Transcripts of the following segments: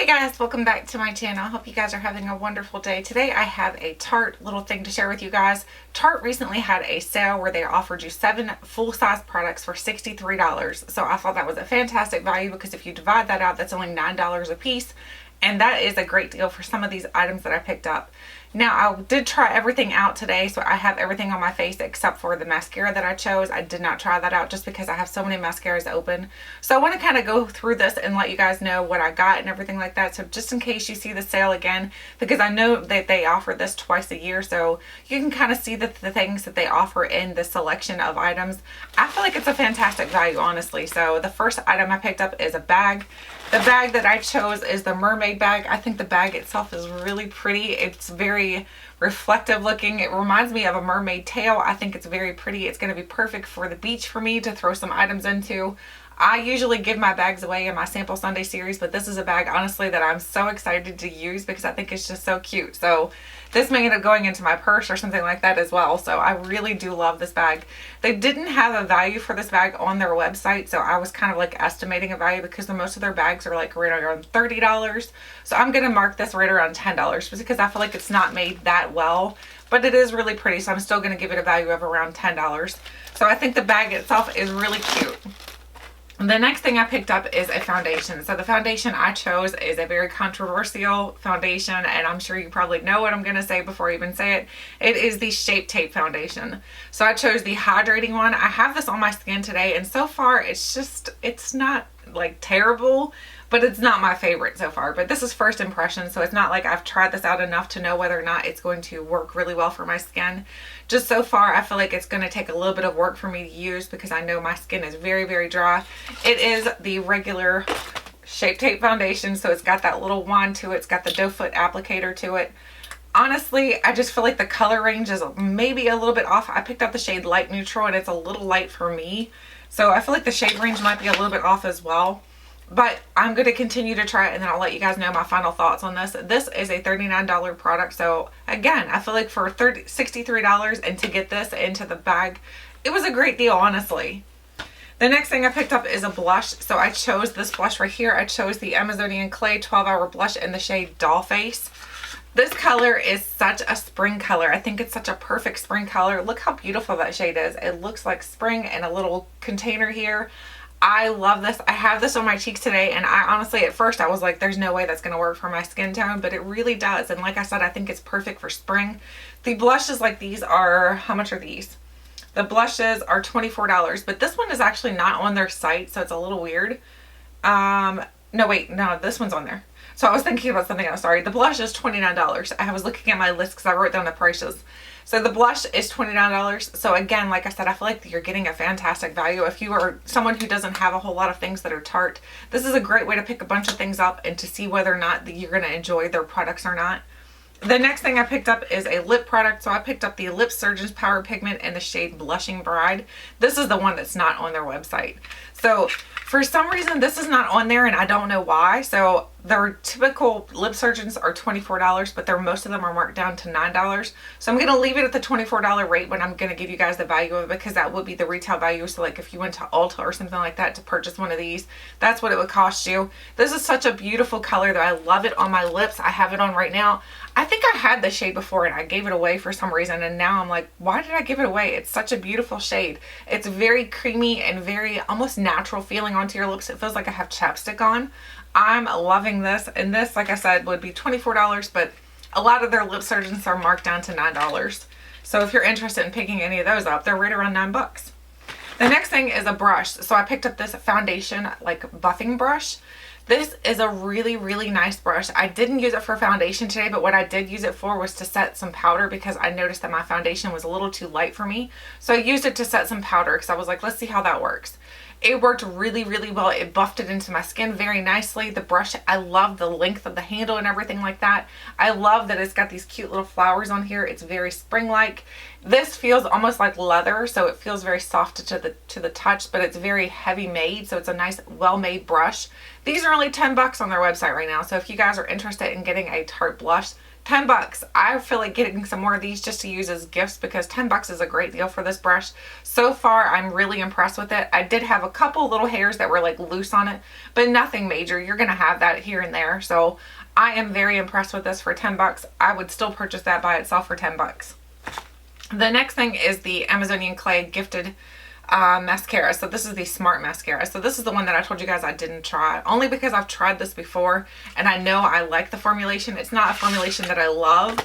Guys, welcome back to my channel. I hope you guys are having a wonderful day. Today I have a Tarte little thing to share with you guys. Tarte recently had a sale where they offered you 7 full-size products for $63. So I thought that was a fantastic value because if you divide that out, that's only $9 a piece. And that is a great deal for some of these items that I picked up. Now, I did try everything out today, so I have everything on my face except for the mascara that I chose. I did not try that out just because I have so many mascaras open. So I want to kind of go through this and let you guys know what I got and everything like that. So just in case you see the sale again, because I know that they offer this twice a year, so you can kind of see the things that they offer in the selection of items. I feel like it's a fantastic value, honestly. So the first item I picked up is a bag. The bag that I chose is the Mermaid Bag. I think the bag itself is really pretty. It's very reflective looking. It reminds me of a mermaid tail. I think it's very pretty. It's going to be perfect for the beach for me to throw some items into. I usually give my bags away in my Sample Sunday series, but this is a bag, honestly, that I'm so excited to use because I think it's just so cute. So this may end up going into my purse or something like that as well. So I really do love this bag. They didn't have a value for this bag on their website, so I was kind of like estimating a value because most of their bags are like right around $30. So I'm going to mark this right around $10 just because I feel like it's not made that well, but it is really pretty. So I'm still going to give it a value of around $10. So I think the bag itself is really cute. The next thing I picked up is a foundation. So the foundation I chose is a very controversial foundation, and I'm sure you probably know what I'm going to say before I even say it. It is the Shape Tape foundation. So I chose the hydrating one. I have this on my skin today, and so far it's not like terrible, but it's not my favorite so far. But this is first impression, so it's not like I've tried this out enough to know whether or not it's going to work really well for my skin. Just so far, I feel like it's going to take a little bit of work for me to use because I know my skin is very, very dry. It is the regular Shape Tape foundation, so it's got that little wand to it. It's got the doe foot applicator to it. Honestly, I just feel like the color range is maybe a little bit off. I picked up the shade Light Neutral, and it's a little light for me. So I feel like the shade range might be a little bit off as well. But I'm going to continue to try it, and then I'll let you guys know my final thoughts on this. This is a $39 product. So again, I feel like for $63 and to get this into the bag, it was a great deal, honestly. The next thing I picked up is a blush. So I chose this blush right here. I chose the Amazonian Clay 12-Hour Blush in the shade Doll Face. This color is such a spring color. I think it's such a perfect spring color. Look how beautiful that shade is. It looks like spring in a little container here. I love this. I have this on my cheeks today, and I honestly, at first I was like, there's no way that's going to work for my skin tone, but it really does. And like I said, I think it's perfect for spring. The blushes like these are, how much are these? The blushes are $24, but this one is actually not on their site, so it's a little weird. No, wait, no, this one's on there. So I was thinking about something else, sorry. The blush is $29. I was looking at my list because I wrote down the prices. So the blush is $29. So again, like I said, I feel like you're getting a fantastic value. If you are someone who doesn't have a whole lot of things that are Tarte, this is a great way to pick a bunch of things up and to see whether or not you're going to enjoy their products or not. The next thing I picked up is a lip product. So I picked up the Lip Surgeon's Power Pigment in the shade Blushing Bride. This is the one that's not on their website. So for some reason, this is not on there, and I don't know why. So their typical Lip Surgeons are $24, but most of them are marked down to $9. So I'm going to leave it at the $24 rate when I'm going to give you guys the value of it, because that would be the retail value. So like if you went to Ulta or something like that to purchase one of these, that's what it would cost you. This is such a beautiful color that I love it on my lips. I have it on right now. I think I had this shade before and I gave it away for some reason, and now I'm like, why did I give it away? It's such a beautiful shade. It's very creamy and very almost natural feeling onto your lips. It feels like I have chapstick on. I'm loving this, and this, like I said, would be $24, but a lot of their Lip Surgeons are marked down to $9. So if you're interested in picking any of those up, they're right around $9. The next thing is a brush. So I picked up this foundation like buffing brush. This is a really, really nice brush. I didn't use it for foundation today, but what I did use it for was to set some powder because I noticed that my foundation was a little too light for me. So I used it to set some powder because I was like, let's see how that works. It worked really, really well. It buffed it into my skin very nicely. The brush, I love the length of the handle and everything like that. I love that it's got these cute little flowers on here. It's very spring-like. This feels almost like leather, so it feels very soft to the touch, but it's very heavy made, so it's a nice, well-made brush. These are only $10 on their website right now, so if you guys are interested in getting a Tarte blush, $10. I feel like getting some more of these just to use as gifts because $10 is a great deal for this brush. So far, I'm really impressed with it. I did have a couple little hairs that were like loose on it, but nothing major. You're going to have that here and there. So I am very impressed with this for $10. I would still purchase that by itself for $10. The next thing is the Amazonian Clay Gifted mascara. So this is the Smart Mascara. So this is the one that I told you guys I didn't try, only because I've tried this before and I know I like the formulation. It's not a formulation that I love,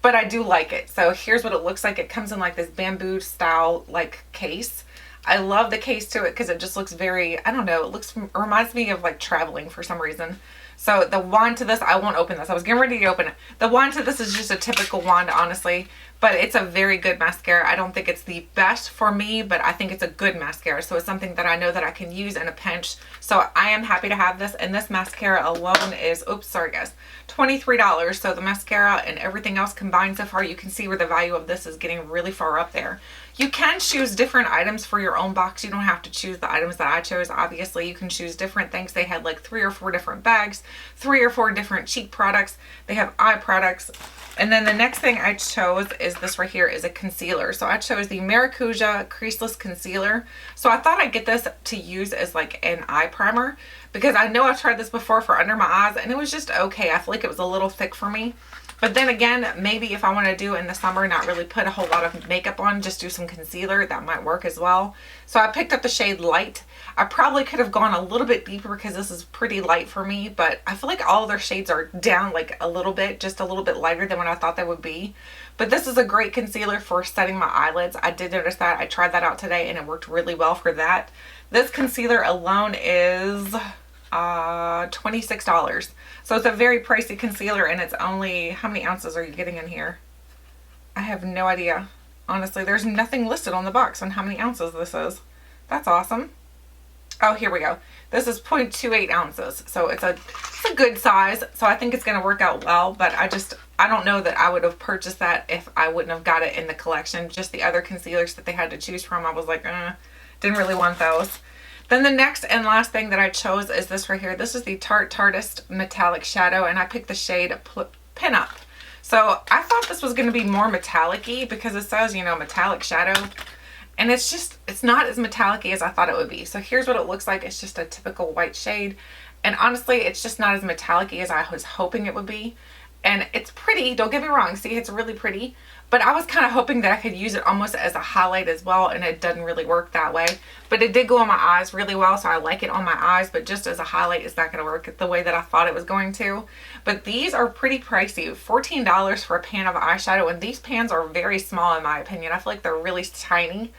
but I do like it. So here's what it looks like. It comes in like this bamboo style like case. I love the case to it because it just looks very, I don't know, it reminds me of like traveling for some reason. So the wand to this, I won't open this. I was getting ready to open it. The wand to this is just a typical wand, honestly, but it's a very good mascara. I don't think it's the best for me, but I think it's a good mascara. So it's something that I know that I can use in a pinch. So I am happy to have this. And this mascara alone is, oops, sorry guys, $23. So the mascara and everything else combined so far, you can see where the value of this is getting really far up there. You can choose different items for your own box. You don't have to choose the items that I chose. Obviously, you can choose different things. They had like 3 or 4 different bags, 3 or 4 different cheek products. They have eye products. And then the next thing I chose is this right here is a concealer. So I chose the Maracuja Creaseless Concealer. So I thought I'd get this to use as like an eye primer because I know I've tried this before for under my eyes and it was just okay. I feel like it was a little thick for me. But then again, maybe if I want to do in the summer, not really put a whole lot of makeup on, just do some concealer, that might work as well. So I picked up the shade Light. I probably could have gone a little bit deeper because this is pretty light for me, but I feel like all of their shades are down like a little bit, just a little bit lighter than what I thought they would be. But this is a great concealer for setting my eyelids. I did notice that. I tried that out today and it worked really well for that. This concealer alone is $26. So it's a very pricey concealer and it's only, how many ounces are you getting in here? I have no idea. Honestly, there's nothing listed on the box on how many ounces this is. That's awesome. Oh, here we go. This is 0.28 ounces. So it's a good size. So I think it's going to work out well, but I don't know that I would have purchased that if I wouldn't have got it in the collection. Just the other concealers that they had to choose from, I was like, didn't really want those. Then the next and last thing that I chose is this right here. This is the Tarteist Metallic Shadow, and I picked the shade Pin Up. So I thought this was going to be more metallic-y because it says, you know, metallic shadow. And it's not as metallic-y as I thought it would be. So here's what it looks like. It's just a typical white shade. And honestly, it's just not as metallic-y as I was hoping it would be. And it's pretty, don't get me wrong. See, it's really pretty. But I was kind of hoping that I could use it almost as a highlight as well, and it doesn't really work that way. But it did go on my eyes really well, so I like it on my eyes, but just as a highlight, it's not going to work the way that I thought it was going to. But these are pretty pricey. $14 for a pan of eyeshadow, and these pans are very small in my opinion. I feel like they're really tiny.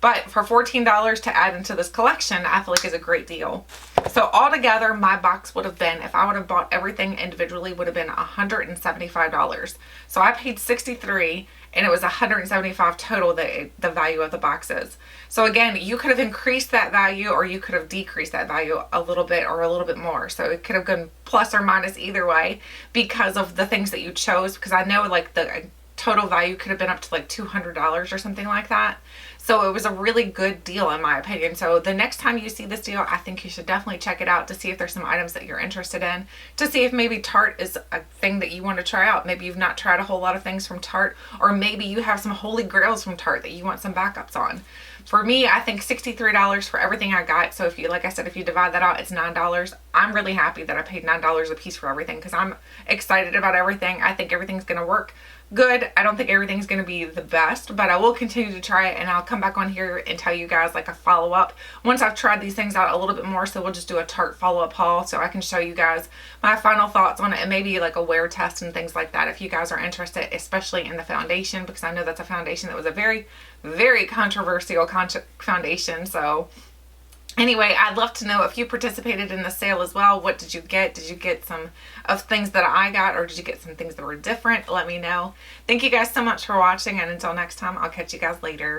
But for $14 to add into this collection, I feel like is a great deal. So altogether, my box would have been, if I would have bought everything individually, would have been $175. So I paid $63 and it was $175 total the value of the box is. So again, you could have increased that value or you could have decreased that value a little bit or a little bit more. So it could have gone plus or minus either way because of the things that you chose, because I know like the total value could have been up to like $200 or something like that. So it was a really good deal in my opinion. So the next time you see this deal, I think you should definitely check it out to see if there's some items that you're interested in, to see if maybe Tarte is a thing that you want to try out. Maybe you've not tried a whole lot of things from Tarte, or maybe you have some holy grails from Tarte that you want some backups on. For me, I think $63 for everything I got. So if you, like I said, if you divide that out, it's $9. I'm really happy that I paid $9 a piece for everything because I'm excited about everything. I think everything's going to work good. I don't think everything's going to be the best, but I will continue to try it, and I'll come back on here and tell you guys like a follow-up once I've tried these things out a little bit more. So we'll just do a Tarte follow-up haul so I can show you guys my final thoughts on it, and maybe like a wear test and things like that if you guys are interested, especially in the foundation, because I know that's a foundation that was a very, very controversial foundation. So anyway, I'd love to know if you participated in the sale as well. What did you get? Did you get some of things that I got, or did you get some things that were different? Let me know. Thank you guys so much for watching, and until next time, I'll catch you guys later.